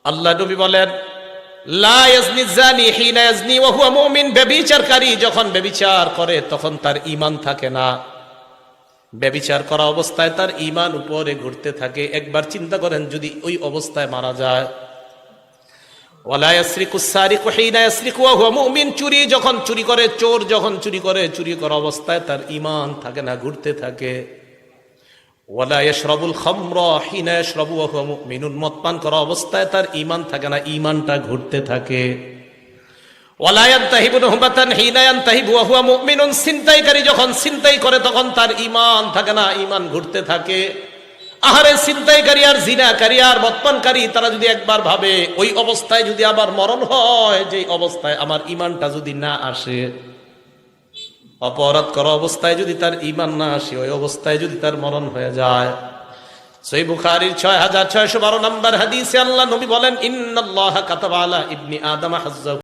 আল্লাহ নবী বলেন, লা ইয়াজনি জানি হিনা ইয়াজনি ওয়া হুয়া মুমিন, ব্যভিচারকারী যখন ব্যভিচার করে তখন তার ঈমান থাকে না, ব্যভিচার করা অবস্থায় তার ঈমান উপরে ঘুরতে থাকে। একবার চিন্তা করেন যদি ওই অবস্থায় মারা যায়। ওয়ালা ইয়াসরিকু সারিকু হিনা ইয়াসরিকু ওয়া হুয়া মুমিন, চুরি যখন চুরি করে, চোর যখন চুরি করে, চুরি করা অবস্থায় তার ঈমান থাকে না, ঘুরতে থাকে। ওয়ালা ইয়াশরাবুল খামরা হিনা ইয়াশরাবু ওয়া হুয়া মুমিনুন, মদ পান করা অবস্থায় তার ঈমান থাকে না, ঈমানটা ঘুরতে থাকে। ওয়ালা ইয়ানতাহিবু নুহবাতান হিনা ইয়ানতাহিবু ওয়া হুয়া মুমিনুন, ছিনতাইকারী যখন ছিনতাই করে তখন তার ঈমান থাকে না, ঈমান ঘুরতে থাকে। আহারে, ছিনতাইকারী আর জিনাকারী আর মদপানকারী তারা যদি একবার ভাবে ওই অবস্থায় যদি আবার মরণ হয়, যে অবস্থায় আমার ঈমানটা যদি না আসে, অপরাধ করা অবস্থায় যদি তার ঈমান না আসে, ওই অবস্থায় যদি তার মরণ হয়ে যায়। সহিহ বুখারীর 6612 নম্বর হাদিসে আল্লাহ নবী বলেন, ইন্নাল্লাহা কাতাবা আলা ইবনি আদম হাজ্জাহু